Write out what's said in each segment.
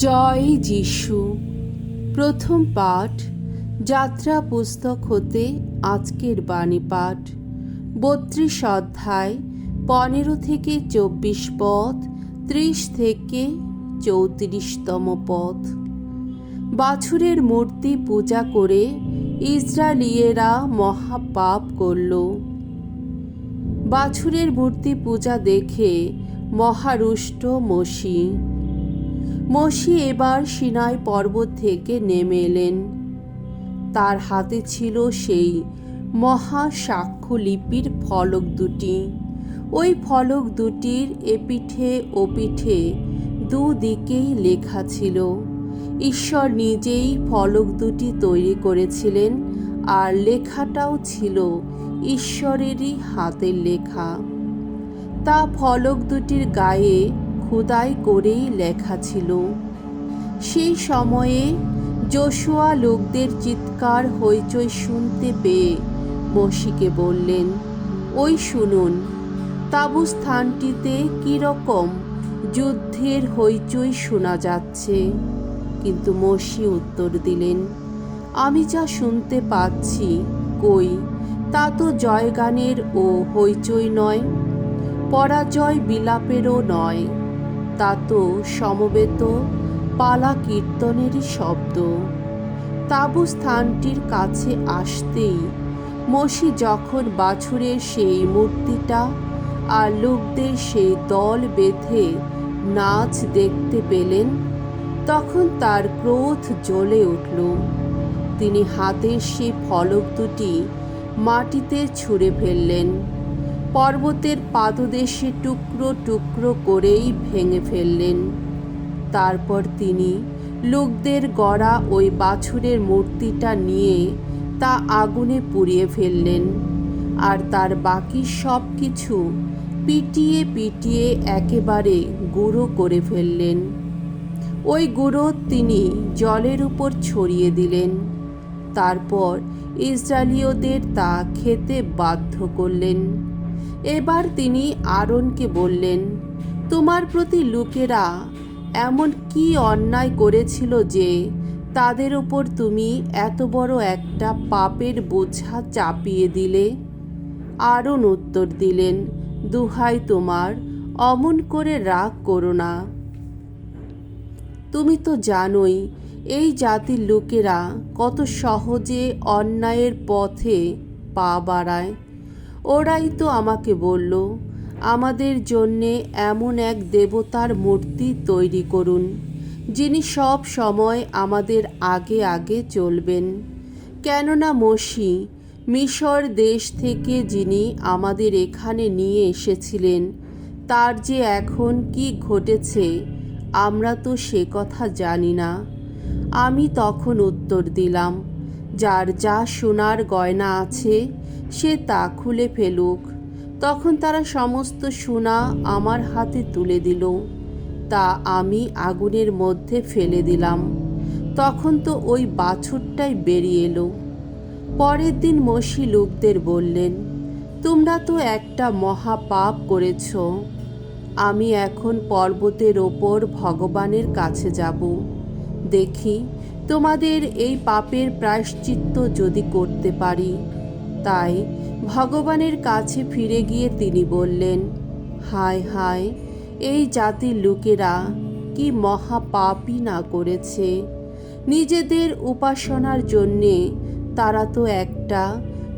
জয় যিশু। প্রথম পাঠ যাত্রা পুস্তক হতে আজকের বাণী পাঠ ৩২ অধ্যায় ১৫ থেকে ২৪ পদ, ৩০ থেকে ৩৪তম পদ। বাছুরের মূর্তি পূজা করে ইসরায়েলীয়রা মহাপাপ করল। বাছুরের মূর্তি পূজা দেখে মহারুষ্ট মোশি এবার সিনাই পর্বত থেকে নেমে এলেন। তার হাতে ছিল সেই মহা সাক্ষ্যলিপির ফলক দুটি। ওই ফলক দুটির এপিঠে ওপিঠে দুদিকেই লেখা ছিল। ঈশ্বর নিজেই ফলক দুটি তৈরি করেছিলেন, আর লেখাটাও ছিল ঈশ্বরেরই হাতের লেখা। তা ফলক দুটির গায়ে খোদাই করেই লেখা ছিল। সেই সময়ে যোশুয়া লোকদের চিৎকার হইচই শুনতে পেয়ে মোশিকে বললেন, ওই শুনুন, তাঁবু স্থানটিতে কীরকম যুদ্ধের হইচই শোনা যাচ্ছে। কিন্তু মোশি উত্তর দিলেন, আমি যা শুনতে পাচ্ছি কই, তা তো জয়গানের ও হইচই নয়, পরাজয় বিলাপেরও নয়, তা তো সমবেত পালা কীর্তনেরই শব্দ। তাঁবু স্থানটির কাছে আসতেই মোশি যখন বাছুরের সেই মূর্তিটা আর লোকদের সেই দল বেঁধে নাচ দেখতে পেলেন, তখন তার ক্রোধ জ্বলে উঠল। তিনি হাতের সেই ফলক দুটি মাটিতে ছুঁড়ে ফেললেন, পর্বতের পাদদেশে টুকরো টুকরো করেই ভেঙে ফেললেন। তারপর তিনি লোকদের গড়া ওই বাছুরের মূর্তিটা নিয়ে তা আগুনে পুড়িয়ে ফেললেন, আর তার বাকি সব কিছু পিটিয়ে পিটিয়ে একেবারে গুঁড়ো করে ফেললেন। ওই গুঁড়ো তিনি জলের উপর ছড়িয়ে দিলেন। তারপর ইসরায়েলীয়দের তা খেতে বাধ্য করলেন। এবার তিনি আরনকে বললেন, তোমার প্রতি লোকেরা এমন কি অন্যায় করেছিল যে তাদের ওপর তুমি এত বড় একটা পাপের বোঝা চাপিয়ে দিলে? আরন উত্তর দিলেন, দুহাই তোমার, অমন করে রাগ করো না। তুমি তো জানোই এই জাতির লোকেরা কত সহজে অন্যায়ের পথে পা বাড়ায়। ওরাই তো আমাকে বলল, আমাদের জন্যে এমন এক দেবতার মূর্তি তৈরি করুন, যিনি সব সময় আমাদের আগে আগে চলবেন। কেননা মোশি মিশর দেশ থেকে যিনি আমাদের এখানে নিয়ে এসেছিলেন, তার যে এখন কি ঘটেছে আমরা তো সে কথা জানি না। আমি তখন উত্তর দিলাম, যার যা সোনার গয়না আছে সে তা খুলে ফেলুক। তখন তারা সমস্ত সোনা আমার হাতে তুলে দিল, তা আমি আগুনের মধ্যে ফেলে দিলাম। তখন তো ওই বাছুরটাই বেরিয়ে এলো। পরের দিন মোশি লোকদের বললেন, তোমরা তো একটা মহাপাপ করেছ। আমি এখন পর্বতের ওপর ভগবানের কাছে যাব, দেখি তোমাদের এই পাপের প্রায়শ্চিত্ত যদি করতে পারি। তাই ভগবানের কাছে ফিরে গিয়ে তিনি বললেন, হায় হায়, এই জাতির লোকেরা কি মহাপাপই না করেছে। নিজেদের উপাসনার জন্যে তারা তো একটা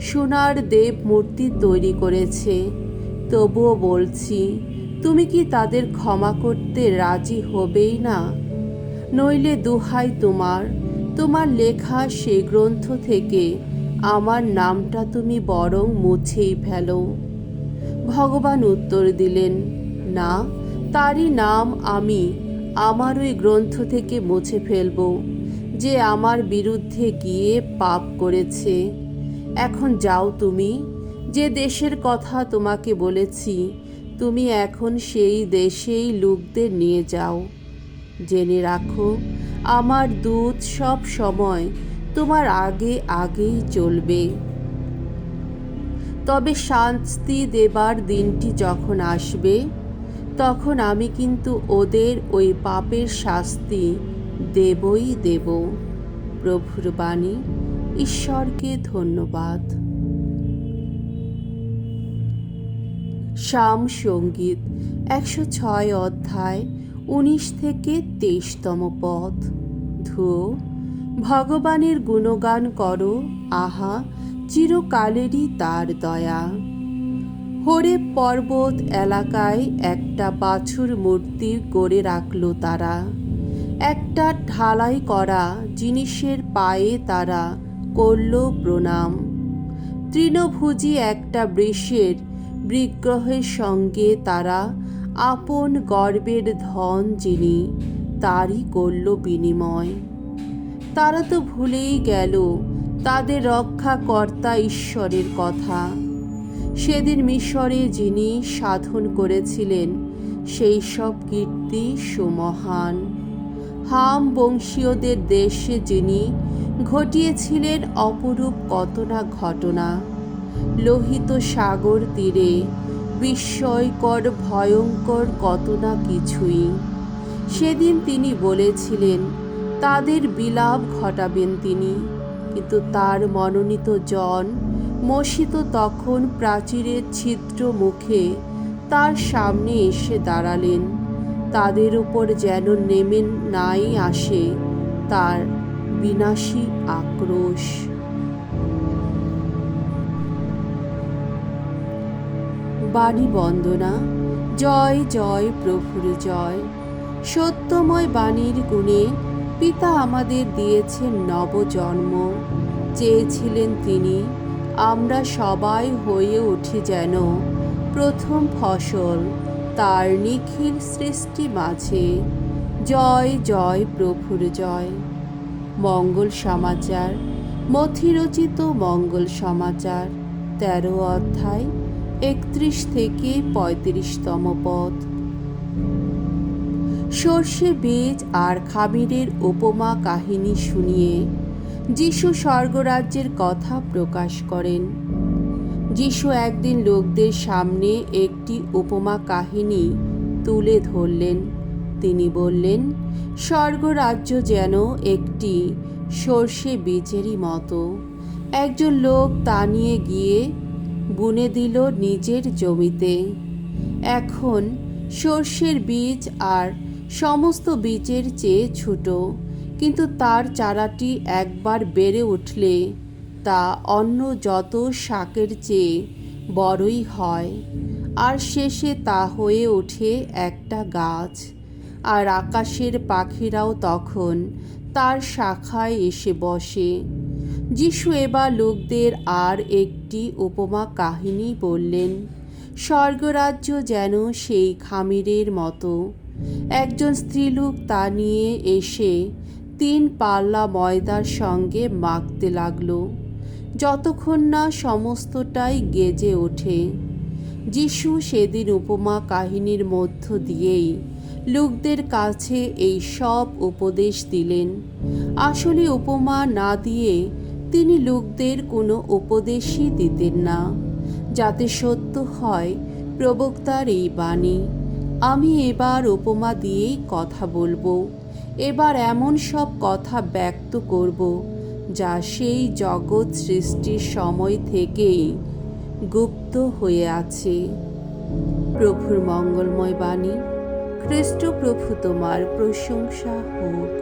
সোনার দেব মূর্তি তৈরি করেছে। তবুও বলছি, তুমি কি তাদের ক্ষমা করতে রাজি হবেই না? নইলে দুহাই তোমার লেখা সে গ্রন্থ থেকে আমার নামটা তুমি বরং মুছেই ফেলো। ভগবান উত্তর দিলেন, না, তারই নাম আমি আমার ওই গ্রন্থ থেকে মুছে ফেলব, যে আমার বিরুদ্ধে গিয়ে পাপ করেছে। এখন যাও, তুমি যে দেশের কথা তোমাকে বলেছি, তুমি এখন সেই দেশেই লোকদের নিয়ে যাও। জেনে রাখো, আমার দূত সব সময় তোমার আগে আগেই চলবে। তবে শাস্তি দেবার দিনটি যখন আসবে, তখন আমি কিন্তু ওদের ওই পাপের শাস্তি দেবই দেব। প্রভুর বাণী। ঈশ্বরকে ধন্যবাদ। সাম সঙ্গীত 106 অধ্যায় 19 থেকে 23তম পদ। ধুয়ো, ভগবানের গুণগান করো, আহা চিরকালেরই তার দয়া। হরেব পর্বত এলাকায় একটা বাছুর মূর্তি গড়ে রাখল তারা। একটা ঢালাই করা জিনিসের পায়ে তারা করল প্রণাম। তৃণভোজী একটা বৃষের বিগ্রহের সঙ্গে তারা আপন গর্বের ধন যিনি, তারই করল বিনিময়। তারা তো ভুলেই গেল তাদের রক্ষাকর্তা ঈশ্বরের কথা। সেদিন মিশরে যিনি সাধন করেছিলেন সেই সব কীর্তি সুমহান। হাম বংশীয়দের দেশে যিনি ঘটিয়েছিলেন অপরূপ কত না ঘটনা। লোহিত সাগর তীরে বিস্ময়কর ভয়ঙ্কর কত না কিছুই। সেদিন তিনি বলেছিলেন তাদের বিলাপ ঘটাবেন তিনি, কিন্তু তার মনোনীত জন মোষিত তখন প্রাচীরের ছিদ্র মুখে তার সামনে এসে দাঁড়ালেন। তাদের উপর যেন নেমে নাই আসে তার বিনাশী আক্রোশ। বাণী বন্দনা। জয় জয় প্রভুর জয়। সত্যময় বাণীর গুণে পিতা আমাদের দিয়েছেন নবজন্ম। চেয়েছিলেন তিনি আমরা সবাই হয়ে উঠি যেন প্রথম ফসল তার নিখিল সৃষ্টি মাঝে। জয় জয় প্রভুর জয়। মঙ্গল সমাচার। মথিরচিত মঙ্গল সমাচার 13 অধ্যায় 31 থেকে 35তম পদ। সর্ষে বীজ আর খামিরের উপমা কাহিনী শুনিয়ে যিশু স্বর্গরাজ্যের কথা প্রকাশ করেন। যিশু একদিন লোকদের সামনে একটি উপমা কাহিনী তুলে ধরলেন। তিনি বললেন, স্বর্গরাজ্য যেন একটি সর্ষে বীজেরই মতো। একজন লোক তা নিয়ে গিয়ে বুনে দিল নিজের জমিতে। এখন সর্ষের বীজ আর সমস্ত বীজের চেয়ে ছোট, কিন্তু তার চারাটি একবার বেড়ে উঠলে তা অন্য যত শাকের চেয়ে বড়ই হয়, আর শেষে তা হয়ে ওঠে একটা গাছ। আর আকাশের পাখিরাও তখন তার শাখায় এসে বসে। যিশু এবার লোকদের আর একটি উপমা কাহিনী বললেন। স্বর্গরাজ্য যেন সেই খামিরের মতো। একজন স্ত্রীলোক তা নিয়ে এসে 3 পাল্লা ময়দার সঙ্গে মাখতে লাগল, যতক্ষণ না সমস্তটাই গেজে ওঠে। যিশু সেদিন উপমা কাহিনীর মধ্য দিয়েই লোকদের কাছে এই সব উপদেশ দিলেন। আসলে উপমা না দিয়ে তিনি লোকদের কোনো উপদেশই দিতেন না, যাতে সত্য হয় প্রবক্তার এই বাণী। আমি এবার উপমা দিয়েই কথা বলবো। এবার এমন সব কথা ব্যক্ত করব যা সেই জগৎ সৃষ্টির সময় থেকেই গুপ্ত হয়ে আছে। প্রভুর মঙ্গলময় বাণী। খ্রিস্ট প্রভু তোমার প্রশংসা হোক।